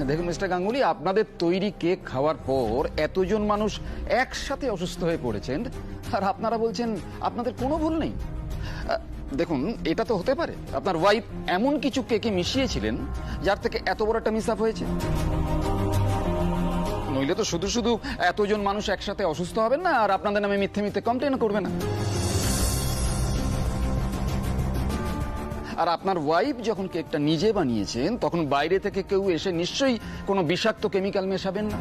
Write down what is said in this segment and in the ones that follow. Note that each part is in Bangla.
দেখুন মিস্টার গাঙ্গুলি, আপনাদের তৈরি কেক খাওয়ার পর এতজন মানুষ একসাথে অসুস্থ হয়ে পড়েছেন, আর আপনারা বলছেন আপনাদের কোনো ভুল নেই। দেখুন, এটা তো হতে পারে আপনার ওয়াইফ এমন কিছু কেকে মিশিয়েছিলেন যার থেকে এত বড় একটা মিস আপ হয়েছে। নইলে তো শুধু শুধু এতজন মানুষ একসাথে অসুস্থ হবেন না আর আপনাদের নামে মিথ্যে মিথ্যে কমপ্লেন করবে না। আর আপনার ওয়াইফ যখন কেকটা নিজে বানিয়েছেন তখন বাইরে থেকে কেউ এসে নিশ্চয়ই কোনো বিষাক্ত কেমিক্যাল মেশাবেন না।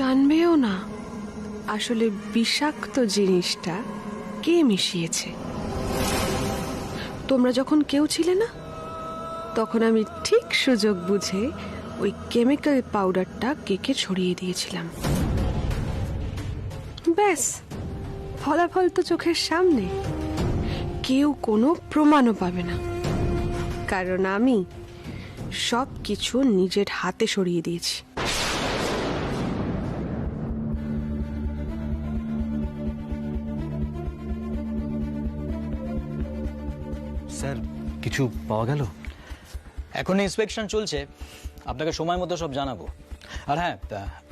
জানবেও না আসলে বিষাক্ত জিনিসটা কে মিশিয়েছে। তোমরা যখন কেউ ছিলে না তখন আমি ঠিক সুযোগ বুঝে ওই কেমিক্যাল পাউডারটা কেকে ছড়িয়ে দিয়েছিলাম। ব্যাস, ফলাফল তো চোখের সামনে, কেউ কোনো প্রমাণও পাবে না, কারণ আমি সব কিছু নিজের হাতে সরিয়ে দিয়েছি। স্যার, কিছু পাওয়া গেল? এখন ইন্সপেকশন চলছে, আপনাকে সময় মতো সব জানাবো। আর হ্যাঁ,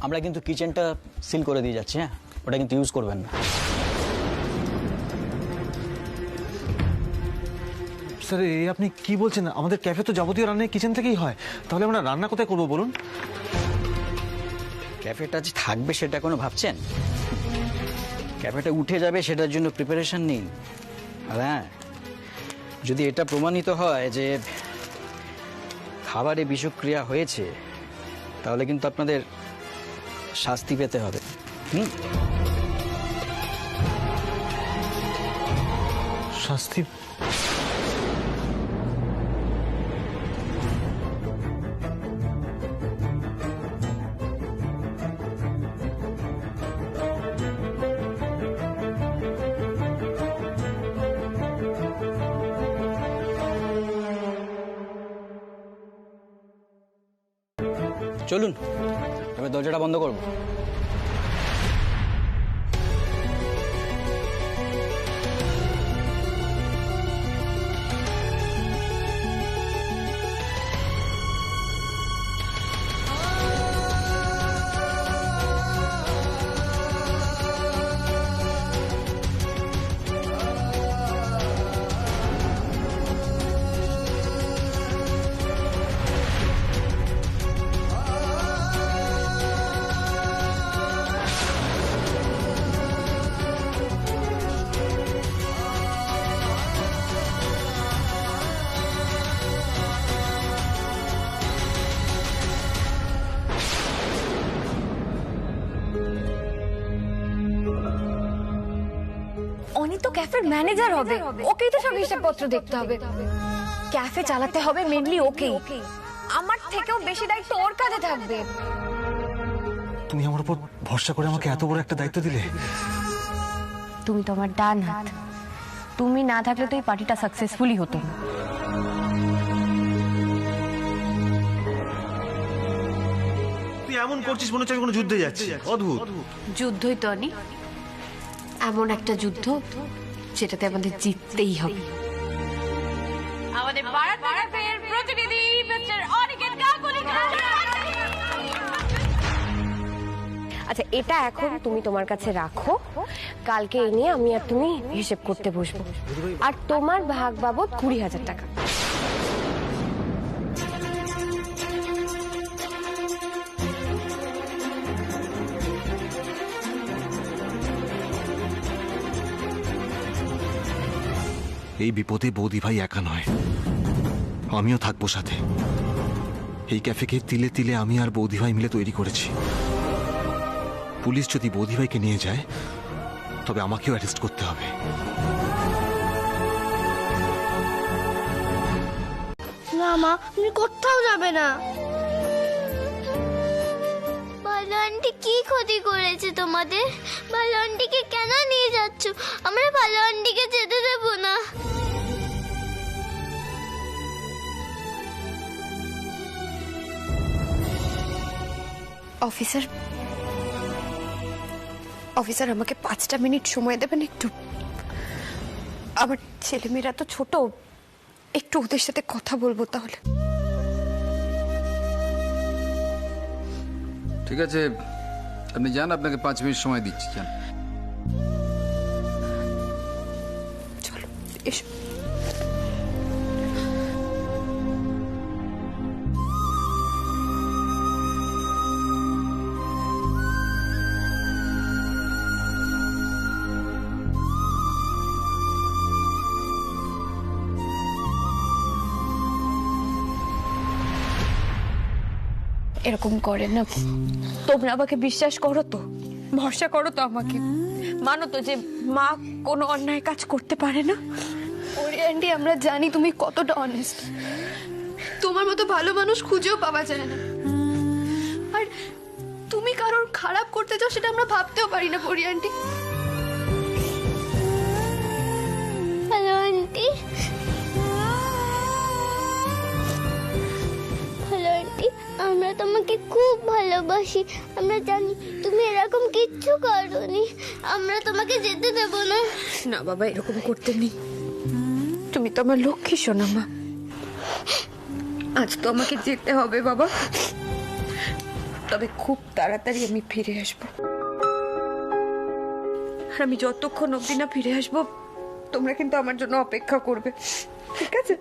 আমরা কিন্তু কিচেনটা সিল করে দিয়ে যাচ্ছি। হ্যাঁ, ওটা কিন্তু ইউজ করবেন না। স্যার, এই আপনি কি বলছেন? আমাদের ক্যাফে তো যাবতীয় রান্না কিচেন থেকেই হয়, তাহলে আমরা রান্না কোথায় করবো বলুন? ক্যাফেটা যে থাকবে সেটা কোনো ভাবছেন? ক্যাফেটা উঠে যাবে সেটার জন্য প্রিপারেশন নিন। আর হ্যাঁ, যদি এটা প্রমাণিত হয় যে খাবারে বিষক্রিয়া হয়েছে তাহলে কিন্তু আপনাদের শাস্তি পেতে হবে। শাস্তি? চলুন এবার দরজাটা বন্ধ করবো। অনি তো ক্যাফের ম্যানেজার হবে, ওকেই তো সব হিসাবপত্র দেখতে হবে। ক্যাফে চালাতে হবে মেনলি ওকেই, আমার থেকেও বেশি দায়িত্ব ওর কাঁধে থাকবে। তুমি আমার উপর ভরসা করে আমাকে এত বড় একটা দায়িত্ব দিলে। তুমি তো আমার ডান হাত, তুমি না থাকলে তো এই পার্টিটা সাকসেসফুলি হতো না। তুই এমন করছিস মনে হচ্ছে আমি কোনো যুদ্ধে যাচ্ছি। অদ্ভুত। যুদ্ধই তো অনি, এমন একটা যুদ্ধ যেটাতে আমাদের জিততেই হবে। আমাদের ভারতের প্রতিনিধি মিস্টার অনিকেত গাঙ্গুলি। আচ্ছা, এটা এখন তুমি তোমার কাছে রাখো, কালকে এ নিয়ে আমি আর তুমি হিসেব করতে বসবো। আর তোমার ভাগ বাবদ 20,000 টাকা। এই বিপদে বৌদি ভাই একা নয়, আমিও থাকবো সাথে। এই ক্যাফেকে তিলে তিলে আমি আর বৌদিভাই মিলে তৈরি করেছি। পুলিশ যদি বৌদিভাইকে নিয়ে যায় তবে আমাকেও অ্যারেস্ট করতে হবে। না মা, তুমি কোথাও যাবে না। ভালো আন্টি কি ক্ষতি করেছে তোমাদের? ভালো আন্টিকে কেন নিয়ে যাচ্ছ? আমরা ভালো আন্টিকে যেতে দেবো না। অফিসার, অফিসার আমাকে 5টা মিনিট সময় দেবেন একটু? আমার ছেলেমেয়েরা তো ছোট, একটু ওদের সাথে কথা বলবো তাহলে। ঠিক আছে, আপনি যান, আপনাকে 5 মিনিট সময় দিচ্ছি, যান। চলো এসো। এরকম করে না, তোমরা আমাকে বিশ্বাস করো তো, ভরসা করো তো আমাকে, মানো তো যে মা কোনো অন্যায় কাজ করতে পারে না। ওরে আন্টি, আমরা জানি তুমি কতটা অনেস্ট, তোমার মতো ভালো মানুষ খুঁজেও পাওয়া যায় না। আর তুমি কারোর খারাপ করতে চাও সেটা আমরা ভাবতেও পারি না পরি আন্টি। ভালো আন্টি, ভালো আন্টি, আমরা তোমাকে খুব ভালোবাসি। আমরা জানি তুমি এরকম কিচ্ছু করোনি। আমরা তোমাকে যেতে দেব না। না বাবা, এরকম করতে নেই, তুমি তো আমার লক্ষ্মী সোনা মা। আজ তো আমাকে যেতে হবে বাবা, তবে খুব তাড়াতাড়ি আমি ফিরে আসবো। আর আমি যতক্ষণ অবধি না ফিরে আসবো তোমরা কিন্তু আমার জন্য অপেক্ষা করবে, ঠিক আছে?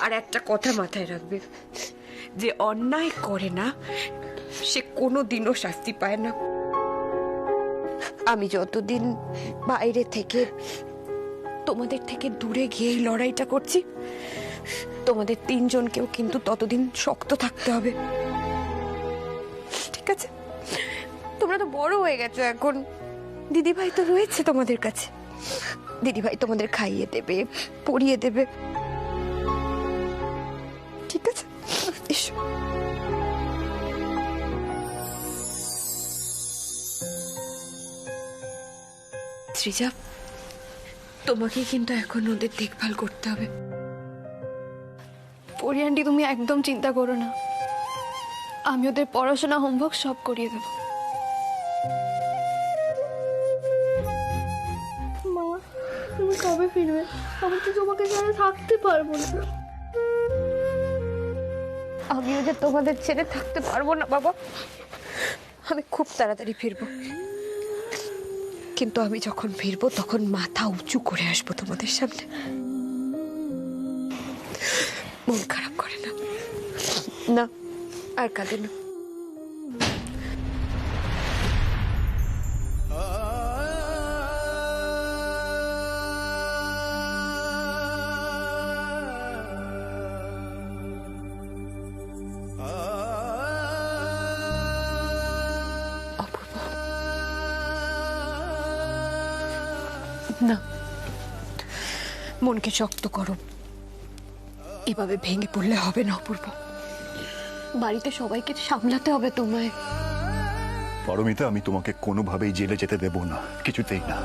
আর একটা কথা মাথায় রাখবে, যে অন্যায় করে না সে কোনোদিনও শাস্তি পায় না। আমি যতদিন বাইরে থেকে তোমাদের থেকে দূরে গিয়ে এই লড়াইটা করছি, তোমাদের 3 জনকেও কিন্তু ততদিন শক্ত থাকতে হবে, ঠিক আছে? তোমরা তো বড় হয়ে গেছো এখন, দিদিভাই তো রয়েছে তোমাদের কাছে, দিদিভাই তোমাদের খাইয়ে দেবে, পরিয়ে দেবে, ঠিক আছে? এসো। সৃজা, তোমাকে কিন্তু এখন ওদের দেখভাল করতে হবে। পরি আন্টি, তুমি একদম চিন্তা করো না, আমি ওদের পড়াশোনা হোমওয়ার্ক সব করিয়ে দেবো। মা, তুমি কবে ফিরবে? আমি তো তোমাকে ছাড়া থাকতে পারবো না। আমিও যে তোমাদের ছেড়ে থাকতে পারবো না বাবা, আমি খুব তাড়াতাড়ি ফিরবো, কিন্তু আমি যখন ফিরবো তখন মাথা উঁচু করে আসবো তোমাদের সামনে। মন খারাপ করে না, না আর কাঁদে না। অপূর্ব, না, মনকে শক্ত করো, এভাবে ভেঙে পড়লে হবে না অপূর্ব, বাড়িতে সবাইকে সামলাতে হবে তোমায়। পারমিতা, আমি তোমাকে কোনোভাবেই জেলে যেতে দেব না, কিছুতেই না।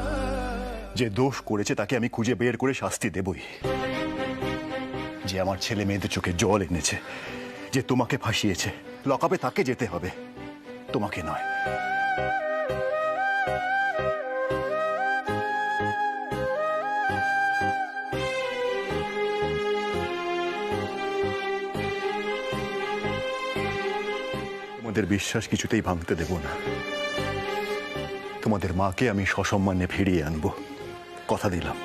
যে দোষ করেছে তাকে আমি খুঁজে বের করে শাস্তি দেবই। যে আমার ছেলে মেয়েদের চোখে জল এনেছে, যে তোমাকে ফাঁসিয়েছে, লকআপে তাকে যেতে হবে, তোমাকে নয়। তোমাদের বিশ্বাস কিছুতেই ভাঙতে দেব না। তোমাদের মাকে আমি সসম্মানে ফিরিয়ে আনবো, কথা দিলাম।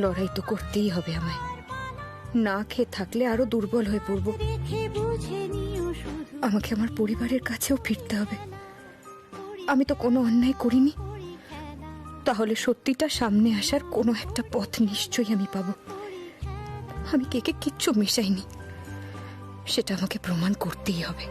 লড়াই তো করতেই হবে আমায়। না খেয়ে থাকলে আরো দুর্বল হয়ে পড়ব। আমাকে আমার পরিবারের কাছেও ফিরতে হবে। আমি তো কোনো অন্যায় করিনি, তাহলে সত্যিটা সামনে আসার কোনো একটা পথ নিশ্চয়ই আমি পাবো। আমি কেকে কিচ্ছু মেশাইনি, সেটা আমাকে প্রমাণ করতেই হবে।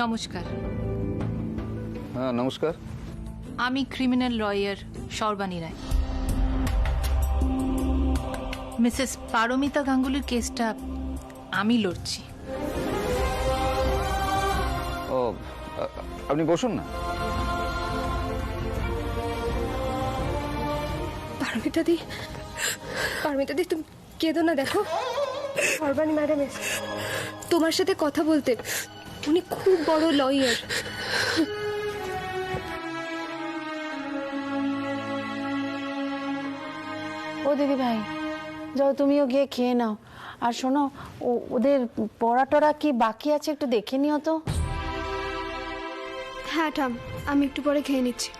নমস্কার, হ্যাঁ নমস্কার। আমি ক্রিমিনাল লয়ার সর্বাণী রায়। মিসেস পারমিতা গাঙ্গুলির কেসটা আমি লড়ছি। ও আপনি বসুন না। পারমিতা দি তুমি কেঁদো না। দেখো সর্বাণী ম্যাডাম তোমার সাথে কথা বলতে, উনি খুব বড় লয়ার। ও দিদি ভাই, যাও তুমিও গিয়ে খেয়ে নাও। আর শোনো, ওদের পড়া টড়া কি বাকি আছে একটু দেখে নিও তো। হ্যাঁ ঠাম, আমি একটু পরে খেয়ে নিচ্ছি।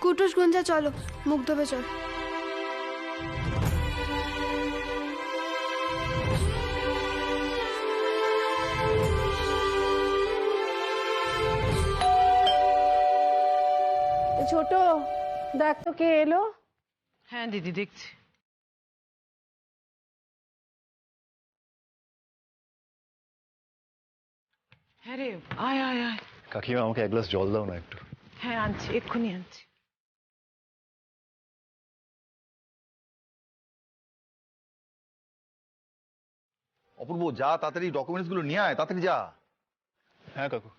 কুটুস গুঞ্জা চলো, মুখ ধোবে চল। ছোট, দেখ তো কে এলো। হ্যাঁ দিদি, দেখছি। হ্যাঁ রে, আয় আয় আয়। কাকিমা আমাকে এক গ্লাস জল দাও না একটু। হ্যাঁ আনছি, এক্ষুনি আনছি। অপূর্ব, যা তাড়াতাড়ি ডকুমেন্টস গুলো নিয়ে আয়, তাড়াতাড়ি যা। হ্যাঁ কাকু।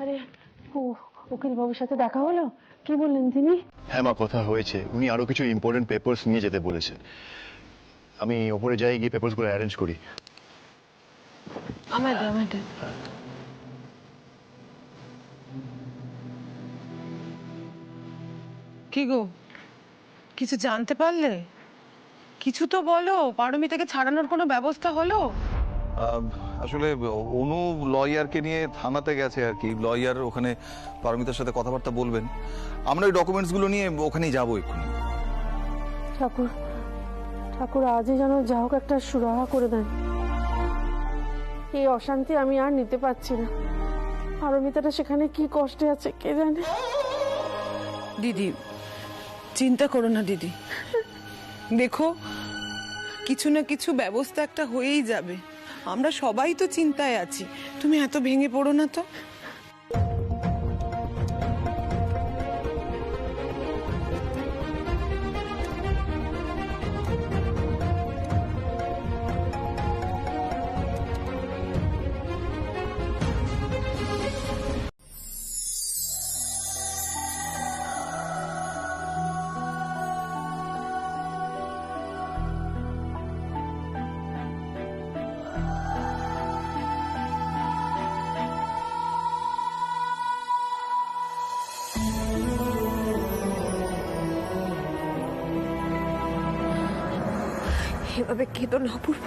আরে উকিল বাবুর সাথে দেখা হলো? কি বললেন তিনি? হ্যাঁ মা, কথা হয়েছে। উনি আরো কিছু ইম্পর্টেন্ট পেপারস নিয়ে যেতে বলেছে। আমি ওপরে যাই, গিয়ে পেপারস গুলো অ্যারেঞ্জ করি। আমায় দে, আমায় দে। কি গো, কিছু জানতে পারলে? কিছু তো বলো। পারমিতাকে ছাড়ানোর কোনো ব্যবস্থা হলো? আসলে অনু লয়ারকে নিয়ে থানাতে গেছে আর কি। লয়ার ওখানে পারমিতার সাথে কথাবার্তা বলবেন। আমরা ওই ডকুমেন্টস গুলো নিয়ে ওখানেই যাবো এক্ষুনি। ঠাকুর ঠাকুর, আজই যেন যা হোক একটা সুরাহা করে দেন। এই অশান্তি আমি আর নিতে পারছি না। পারমিতাটা সেখানে কি কষ্টে আছে কে জানে। দিদি, চিন্তা করো না দিদি। দেখো, কিছু না কিছু ব্যবস্থা একটা হয়েই যাবে। আমরা সবাই তো চিন্তায় আছি, তুমি এত ভেঙে পড়ো না তো। এভাবে কেঁদো না অপূর্ব,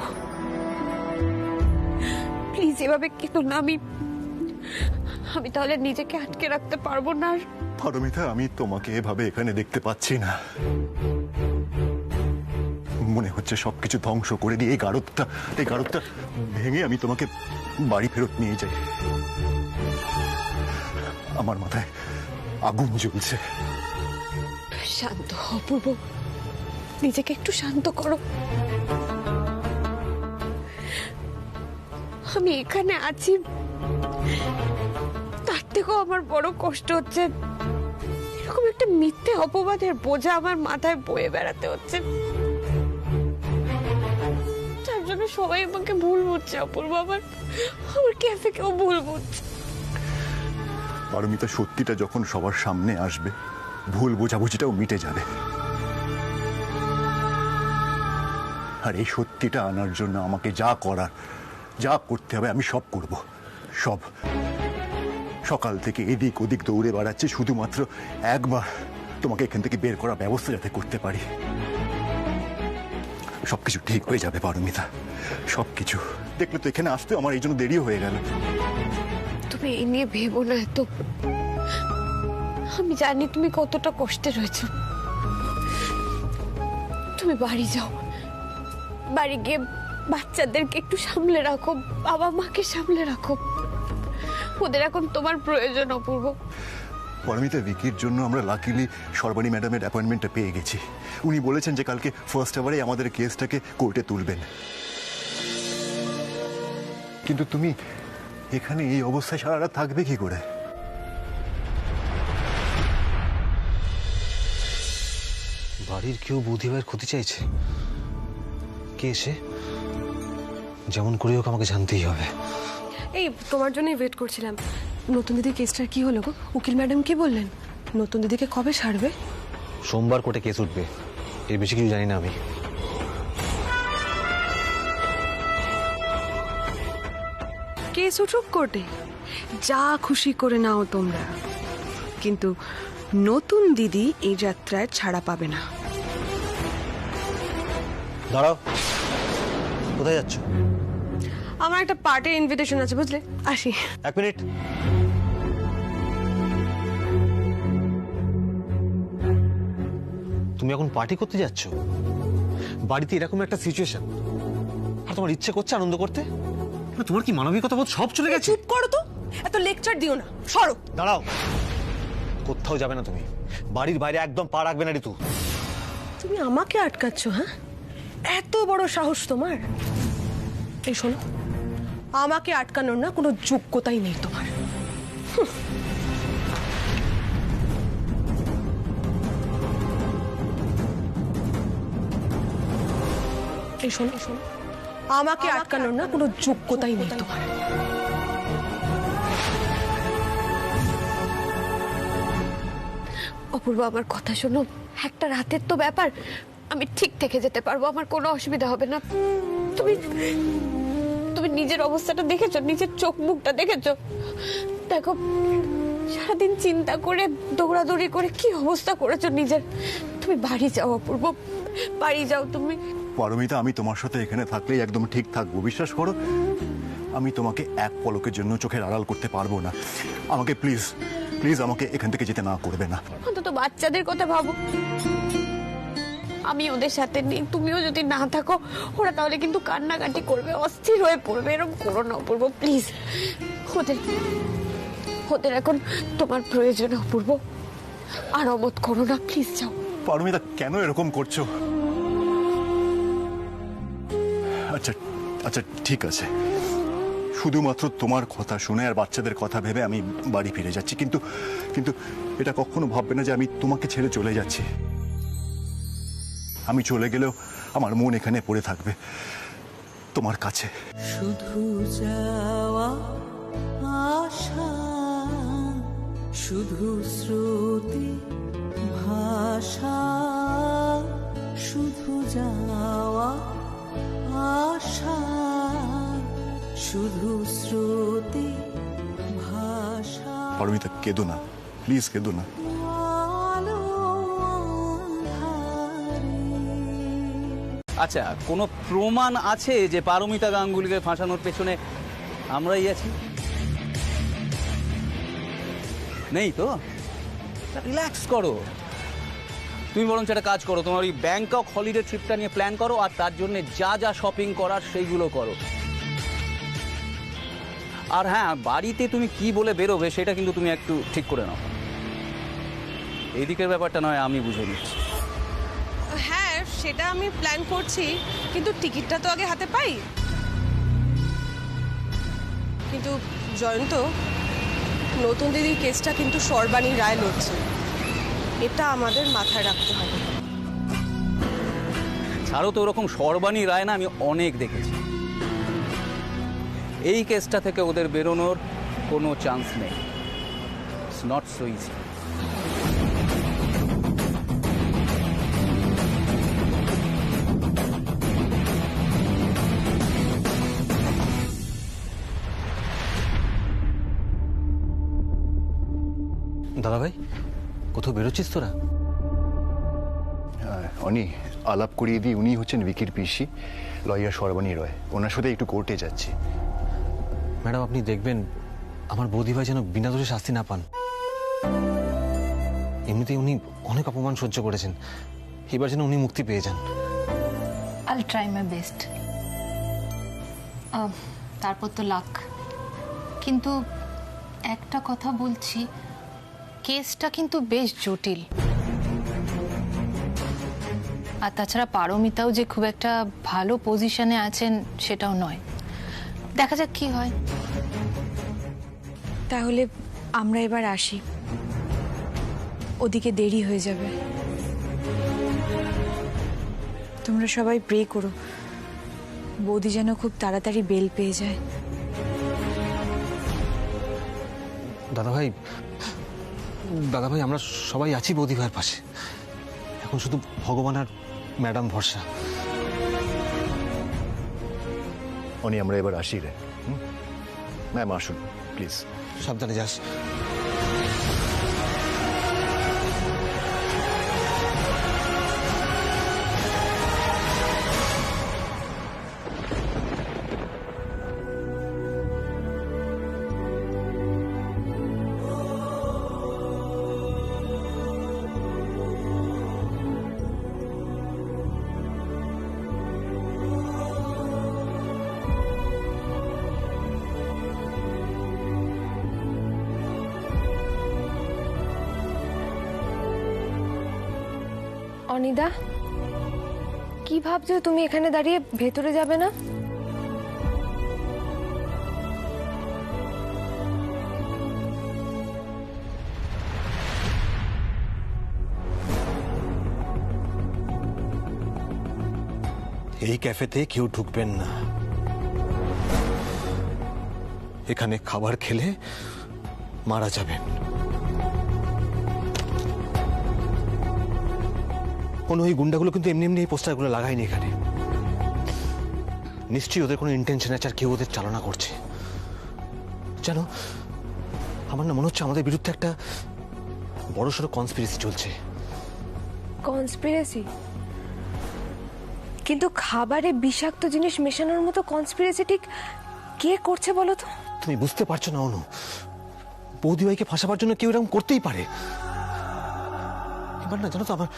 প্লিজ এভাবে কেঁদো না। আমি তাহলে নিজেকে আটকে রাখতে পারবো না। পারমিতা, আমি তোমাকে এভাবে এখানে দেখতে পাচ্ছি না। মনে হচ্ছে সবকিছু ধ্বংস করে দিয়ে এই গারদটা ভেঙে আমি তোমাকে বাড়ি ফেরত নিয়ে যাই। আমার মাথায় আগুন জ্বলছে। শান্ত অপূর্ব, নিজেকে একটু শান্ত করো। আমি এখানে আছি তার থেকেও আমার বড় কষ্ট হচ্ছে এরকম একটা মিথ্যে অপবাদের বোঝা আমার মাথায় বয়ে বেড়াতে হচ্ছে, তার জন্য সবাই আমাকে ভুল বুঝছে। অপূর্ব, আমার ক্যাফে কেউ ভুল বুঝছে। পারমিতা, সত্যিটা যখন সবার সামনে আসবে ভুল বোঝাবুঝিটাও মিটে যাবে। আর এই সত্যিটা আনার জন্য আমাকে যা করার, যা করতে হবে আমি সব করব, সব। সকাল থেকে এদিক ওদিক দৌড়ে বেড়াচ্ছে শুধুমাত্র একবার তোমাকে এখান থেকে বের করার ব্যবস্থা যাতে করতে পারি। সবকিছু ঠিক হয়ে যাবে পারমিতা, সবকিছু। দেখলে তো এখানে আসতে আমার এই জন্য দেরিও হয়ে গেল। তুমি এই নিয়ে ভেবো না এত। আমি জানি তুমি কতটা কষ্টে রয়েছো। তুমি বাড়ি যাও, বাড়ি গিয়ে বাচ্চাদেরকে একটু সামলে রাখো, বাবা মাকে সামলে রাখো। ওদের এখন তোমার প্রয়োজন। অপূর্ব, পারমিতা, ভিকির জন্য আমরা লাকিলি সর্বাণী ম্যাডামের অ্যাপয়েন্টমেন্টটা পেয়ে গেছি। উনি বলেছেন যে কালকে ফার্স্ট আওয়ারে আমাদের কেসটাকে কোর্টে তুলবেন। কিন্তু তুমি এখানে এই অবস্থায় সারা রাত থাকবে কি করে? বাড়ির কেউ বৌদিভাইয়ের ক্ষতি চাইছে? কে সে? যেমন করে হোক আমাকে জানতেই হবে। এই তোমার জন্যই ওয়েট করছিলাম। নতুন দিদির কেসটার কি হলো গো? উকিল ম্যাডাম কি বললেন? নতুন দিদিকে কবে ছাড়বে? সোমবার কোর্টে কেস উঠবে, এর বেশি কিছু জানি না আমি। কেস উঠুক কোর্টে, যা খুশি করে নাও তোমরা, কিন্তু নতুন দিদি এই যাত্রায় ছাড়া পাবে না। দাঁড়াও, কোথায় যাচ্ছ? আমার একটা পার্টির ইনভিটেশন আছে, বুঝলে? আসি। 1 মিনিট। তুমি এখন পার্টি করতে যাচ্ছ? বাড়িতে এরকম একটা সিচুয়েশন, আর তোমার ইচ্ছে করছে আনন্দ করতে? তোমার কি মানবিকতা বোধ সব চলে গেছে? চুপ করো তো, এত লেকচার দিও না, সরো। দাঁড়াও, কোথাও যাবে না তুমি। বাড়ির বাইরে একদম পা রাখবে না ঋতু। তুমি আমাকে আটকাচ্ছ? হ্যাঁ, এত বড় সাহস তোমার? এই শোনো, আমাকে আটকানোর না কোনো যোগ্যতাই নেই তোমার। এই শোনো, আমাকে আটকানোর না কোনো যোগ্যতাই নেই তোমার। অপূর্ব, আমার কথা শোনো। একটা রাতের তো ব্যাপার, আমি ঠিক থেকে যেতে পারবো, আমার কোনো অসুবিধা হবে না। তুমি তুমি নিজের অবস্থাটা দেখেছো, নিজের চোখ মুখটা দেখেছো? দেখো, সারাদিন চিন্তা করে দৌড়াদৌড়ি করে কি অবস্থা করেছো নিজের। তুমি বাড়ি যাও অপূর্ব, বাড়ি যাও তুমি। পারমিতা, আমি তোমার সাথে এখানে থাকলেই একদম ঠিক থাকবো, বিশ্বাস করো। আমি তোমাকে এক পলকের জন্য চোখের আড়াল করতে পারবো না। আমাকে প্লিজ প্লিজ আমাকে এখান থেকে যেতে না করবে না। অন্তত বাচ্চাদের কথা ভাবো। আমি ওদের সাথে নেই, তুমিও যদি না থাকো, ওরা তাহলে কিন্তু কান্নাকাটি করবে, অস্থির হয়ে পড়বে। এরকম করো না অপূর্ব, প্লিজ। ওদের এখন তোমার প্রয়োজন অপূর্ব, আর অমত করো না, প্লিজ যাও। পারমিতা, কেন এরকম করছো? আচ্ছা আচ্ছা, ঠিক আছে, শুধুমাত্র তোমার কথা শুনে আর বাচ্চাদের কথা ভেবে আমি বাড়ি ফিরে যাচ্ছি। কিন্তু কিন্তু এটা কখনো ভাববে না যে আমি তোমাকে ছেড়ে চলে যাচ্ছি। আমি চলে গেলেও আমার মন এখানে পড়ে থাকবে তোমার কাছে। শুধু যাওয়া আশা, শুধু স্রোতে ভাষা, শুধু যাওয়া আশা, শুধু স্রোতে ভাষা। পারমিতা, কেঁদো না, প্লিজ কেঁদো না। আচ্ছা, কোনো প্রমাণ আছে যে পারমিতা গাঙ্গুলিকে ফাঁসানোর পেছনে আমরাই আছি? নেই তো? রিল্যাক্স করো। তুমি বরঞ্চ একটা কাজ করো, তোমার ওই ব্যাংকক হলিডে ট্রিপটা নিয়ে প্ল্যান করো, আর তার জন্য যা যা শপিং করার সেইগুলো করো। আর হ্যাঁ, বাড়িতে তুমি কি বলে বেরোবে সেটা কিন্তু তুমি একটু ঠিক করে নাও। এইদিকের ব্যাপারটা নয় আমি বুঝে নিচ্ছি। হ্যাঁ, সেটা আমি প্ল্যান করছি, কিন্তু টিকিটটা তো আগে হাতে পাই। কিন্তু জয়ন্ত, নতুন দিদির কেসটা কিন্তু সর্বাণী রায় লড়ছে, এটা আমাদের মাথায় রাখতে হবে। ছাড়ো তো, ওরকম সর্বাণী রায় না আমি অনেক দেখেছি। এই কেসটা থেকে ওদের বেরোনোর কোনো চান্স নেই। It's not so easy. দাদা ভাই, কোথাও বেরোচ্ছিস তোরা? অনি, আলাপ করিয়ে দিই, উনি হচ্ছেন বিকির পিসি, লয়ার সর্বাণী রয়। ওনার সাথে একটু কোর্টে যাচ্ছি। ম্যাডাম, আপনি দেখবেন আমার বৌদিভাই যেন বিনা দোষে শাস্তি না পান। এমনিতেই উনি অনেক অপমান সহ্য করেছেন, এবার যেন উনি মুক্তি পেয়ে যান। আইল ট্রাই মাই বেস্ট। তারপর তো লাক। কিন্তু একটা কথা বলছি, কেসটা কিন্তু বেশ জটিল। আর তাছাড়া পারমিতাও যে খুব একটা ভালো পজিশনে আছেন সেটাও নয়। দেখা যাক কি হয়। তাহলে আমরা এবার আসি, ওদিকে দেরি হয়ে যাবে। তোমরা সবাই প্রে করো বৌদি যেন খুব তাড়াতাড়ি বেল পেয়ে যায়। দাদা ভাই, আমরা সবাই আছি বৌদি ভাইয়ের পাশে। এখন শুধু ভগবান আর ম্যাডাম ভরসা। অনি, আমরা এবার আসি রে। ম্যাম আসুন প্লিজ। সাবধানে যাস। অনিদা, কি ভাবছো তুমি এখানে দাঁড়িয়ে? ভেতরে যাবে না? এই ক্যাফেতে কেউ ঢুকবেন না। এখানে খাবার খেলে মারা যাবেন। ওই গুন্ডাগুলো কিন্তু এমনি এমনি এই পোস্টারগুলো লাগায়নি এখানে। নিশ্চয়ই ওদের কোনো ইন্টেনশন আছে, আর কেউ ওদের চালনা করছে। জানো, আমার না মনে হচ্ছে আমাদের বিরুদ্ধে একটা বড়সড় কনস্পিরেসি চলছে। কনস্পিরেসি? কিন্তু খাবারে বিষাক্ত জিনিস মেশানোর মতো কনস্পিরেসি ঠিক কে করছে বলো তো? তুমি বুঝতে পারছো না অনু, বৌদিভাইকে ফাঁসাবার জন্য কেউ এরকম করতেই পারে। এবার না জানো তো, আমার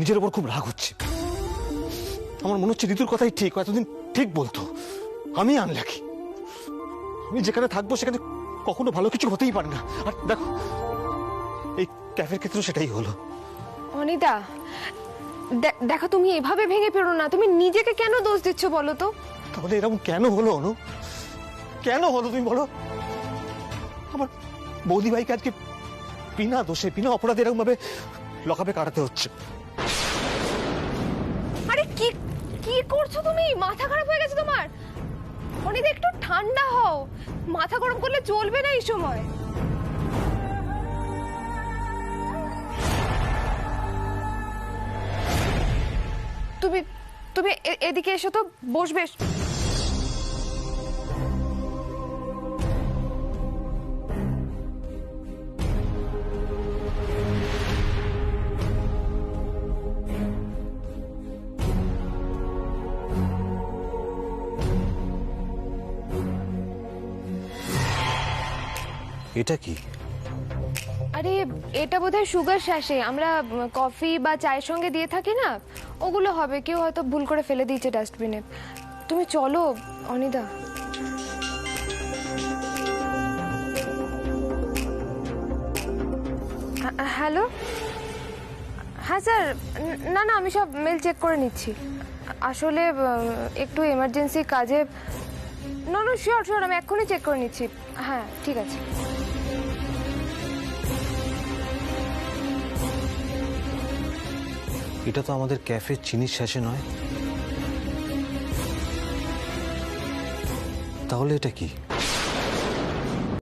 নিজের উপর খুব রাগ হচ্ছে। আমার মনে হচ্ছে ঋতুর কথাই ঠিক, এতদিন ঠিক বলতো। আমি আনলাকি, আমি যেখানে থাকবো সেখানে কখনো ভালো কিছু হতেই পারে না। আর দেখো, এই ক্যাফের ক্ষেত্রেও সেটাই হলো। অনিদা, দেখো, তুমি এভাবে ভেঙে পড়ো না। তুমি নিজেকে কেন দোষ দিচ্ছ বলো তো? তাহলে এরকম কেন হলো অনু? কেন হলো তুমি বলো? আমার বৌদিভাইকে আজকে বিনা দোষে, বিনা অপরাধে এরকম ভাবে লকাপে কাটাতে হচ্ছে। আরে কি কি করছো তুমি? মাথা খারাপ হয়ে গেছে তোমার? অনিদা, একটু ঠান্ডা হও। মাথা গরম করলে চলবে না এই সময়। তুমি তুমি এদিকে এসো তো, বসবে। এটা কি? আরে এটা বোধহয় সুগার শ্যাশে, আমরা কফি বা চায়ের সঙ্গে দিয়ে থাকি না, ওগুলো হবে। কেউ হয়তো ভুল করে ফেলে দিয়েছে ডাস্টবিনে। তুমি চলো অনিদা। হ্যালো, হ্যাঁ স্যার। না না, আমি সব মেল চেক করে নিচ্ছি। আসলে একটু এমার্জেন্সি কাজে। না না শিওর শিওর, আমি এক্ষুনি চেক করে নিচ্ছি। হ্যাঁ ঠিক আছে। এটা তো আমাদের ক্যাফে চিনির শেষে নয়, তাহলে এটা কি?